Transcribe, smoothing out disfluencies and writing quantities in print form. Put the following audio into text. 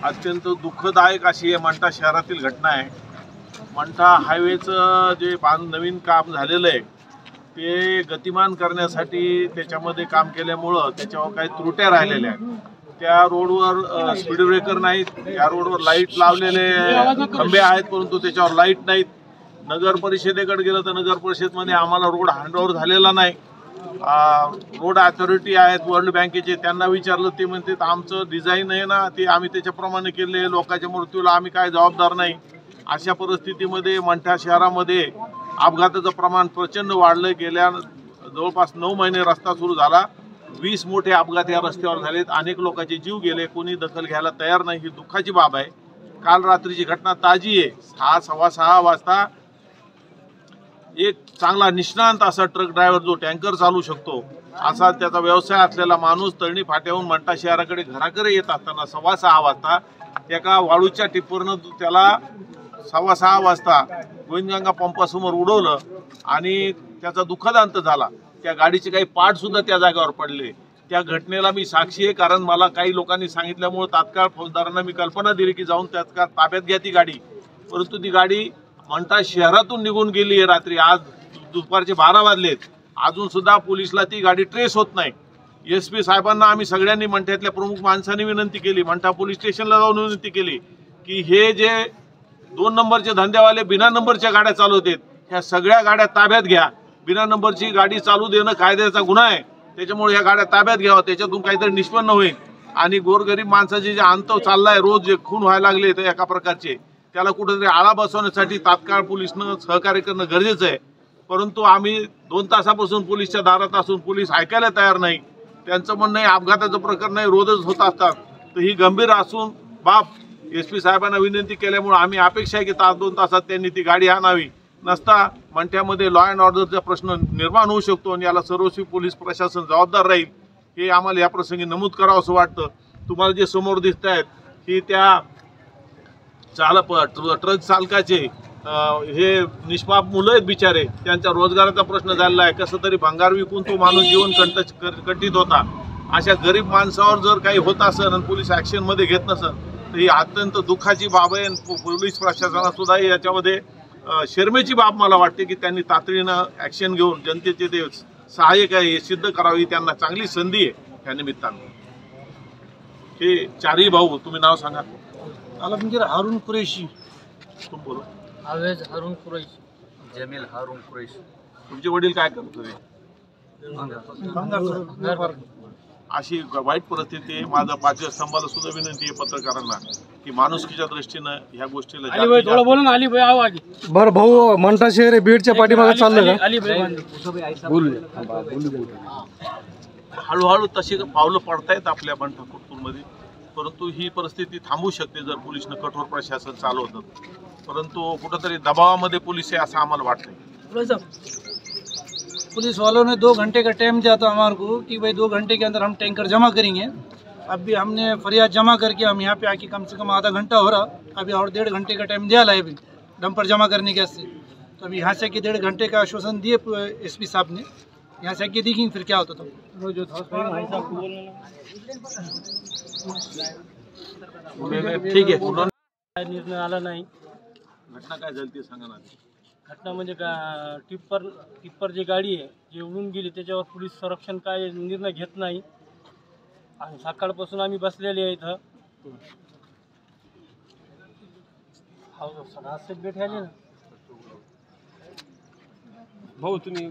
अत्यंत दुःखदायक अशी आहे मंठा शहरातील घटना आहे। मंठा हायवेचं जे नवीन काम झालेलं आहे ते गतिमान करण्यासाठी त्याच्यामध्ये काम केल्यामुळं त्याच्यावर काही त्रुट्या राहिलेल्या आहेत। त्या रोडवर स्पीड ब्रेकर नाहीत, त्या रोडवर लाईट लावलेले खंबे आहेत परंतु त्याच्यावर लाईट नाहीत। नगर परिषदेकडे गेलं तर नगर परिषदेमध्ये आम्हाला रोड हँडओव्हर झालेला नाही। रोड अथॉरिटी आहेत वर्ल्ड बँकेचे, त्यांना विचारलं ते म्हणते आमचं डिझाईन आहे ना ते आम्ही त्याच्याप्रमाणे केले, लोकांच्या मृत्यूला आम्ही काय जबाबदार नाही। अशा परिस्थितीमध्ये मंठा शहरामध्ये अपघाताचं प्रमाण प्रचंड वाढलं। गेल्या जवळपास 9 महिने रस्ता सुरू झाला, 20 मोठे अपघात या रस्त्यावर झालेत, अनेक लोकांचे जीव गेले, कोणी दखल घ्यायला तयार नाही। ही दुःखाची बाब आहे। काल रात्रीची घटना ताजी आहे। 6:15 वाजता एक चांगला निष्णांत असा ट्रक ड्रायव्हर जो टँकर चालू शकतो असा त्याचा व्यवसाय असलेला माणूस तळणी फाट्याहून मंठा शहराकडे घराकडे येत असताना 6:15 वाजता एका वाळूच्या टिप्परनं त्याला 6:15 वाजता गोविंदगंगा पंपासमोर उडवलं आणि त्याचा दुःखदांत झाला। त्या गाडीचे काही पार्ट सुद्धा त्या जागेवर पडले। त्या घटनेला मी साक्षी आहे, कारण मला काही लोकांनी सांगितल्यामुळे तात्काळ फौजदारांना मी कल्पना दिली की जाऊन तात्काळ ताब्यात घ्या ती गाडी, परंतु ती गाडी मंठा शहरातून निघून गेली आहे। रात्री आज दुपारचे 12 वाजलेत, अजून सुद्धा पोलिसला ती गाडी ट्रेस होत नाही। SP साहेबांना आम्ही सगळ्यांनी मंठ्यातल्या प्रमुख माणसांनी विनंती केली, मंठा पोलीस स्टेशनला जाऊन विनंती केली की हे जे 2 नंबरचे धंदेवाले बिना नंबरच्या गाड्या चालवतात ह्या सगळ्या गाड्या ताब्यात घ्या। बिना नंबरची गाडी चालू देणं कायद्याचा गुन्हा आहे, त्याच्यामुळे ह्या गाड्या ताब्यात घ्यावा, त्याच्यातून काहीतरी निष्पन्न होईल। आणि गोरगरीब माणसाचे जे अंत चाललाय, रोज जे खून व्हायला लागले तर एका प्रकारचे, त्याला कुठेतरी आळा बसवण्यासाठी तात्काळ पोलिसनं सहकार्य करणं गरजेचं आहे। परंतु आम्ही 2 तासापासून पोलिसच्या दारात असून पोलीस ऐकायला तयार नाही। त्यांचं म्हणणं आहे अपघाताचं प्रकरण नाही, रोजच होत असतात, तर ही गंभीर असून बाब SP साहेबांना विनंती केल्यामुळे आम्ही अपेक्षा आहे की 2 तासात त्यांनी ती गाडी आणावी, नसता मंठ्यामध्ये लॉ अँड ऑर्डरचा प्रश्न निर्माण होऊ शकतो आणि याला सर्वस्वी पोलीस प्रशासन जबाबदार राहील, हे आम्हाला या प्रसंगी नमूद करावं असं वाटतं। तुम्हाला जे समोर दिसत आहेत ही त्या ट्रक चालकाचे हे निष्पाप मुलं आहेत बिचारे, त्यांच्या रोजगाराचा प्रश्न झालेला आहे। कसं तरी भंगार विकून तो माणूस जीवन कंठित होता। अशा गरीब माणसावर जर काही होत असेल आणि पोलीस ॲक्शनमध्ये घेत नसेल तर ही अत्यंत दुःखाची बाब आहे। पोलीस प्रशासनाला सुद्धा याच्यामध्ये शर्मेची बाब मला वाटते की त्यांनी तातडीनं ॲक्शन घेऊन जनतेचे ते सहाय्यक आहे हे सिद्ध करावी, त्यांना चांगली संधी आहे या निमित्तानं। हे 4ही भाऊ, तुम्ही नाव सांगा। आलमगीर हारून कुरैशी, तुम बोलो। आवेज हारून कुरैशी, जमील हारून कुरैशी। तुमचे वडील काय करत होते? अशी वाईट परिस्थिती आहे। माझं 5 स्तंभाला सुद्धा विनंती आहे पत्रकारांना की माणुसकीच्या दृष्टीनं ह्या गोष्टीला बरं भाऊ, मंठा शहर बीडच्या पाठीमागे चाललं का? हळूहळू तशी पावलं पडतायत आपल्या मंठा कुरपूरमध्ये, परंतु ही परिस्थिती थांबू शकते जर पोलिसनं कठोर प्रशासन चालवलं, परंतु कुठंतरी दबावामध्ये पोलीस आहे असं आम्हाला वाटतंय। पुलिस वालों ने 2 घंटे का टाइम दिया था हमारे को कि भाई 2 घंटे के अंदर हम टैंकर जमा करेंगे। अभी हमने फरियाद जमा करके हम यहाँ पे आके कम से कम आधा घंटा हो रहा, अभी और 1.5 घंटे का टाइम दिया है अभी डंपर जमा करने के से। तो अभी यहाँ से कि 1.5 घंटे का आश्वासन दिए SP साहब ने, यहाँ से आके देखेंगे फिर क्या होता था। ठीक आहे, निर्णय आला नाही। घटना काय झाली ते सांगा ना। घटना म्हणजे का टिप्पर जी गाडी आहे जी उडून गेली त्याच्यावर पोलीस संरक्षण काय निर्णय घेत नाही आणि सकाळपासून आम्ही बसलेले आहे इथं। हो सर, आज भेट आली ना भाऊ, तुम्ही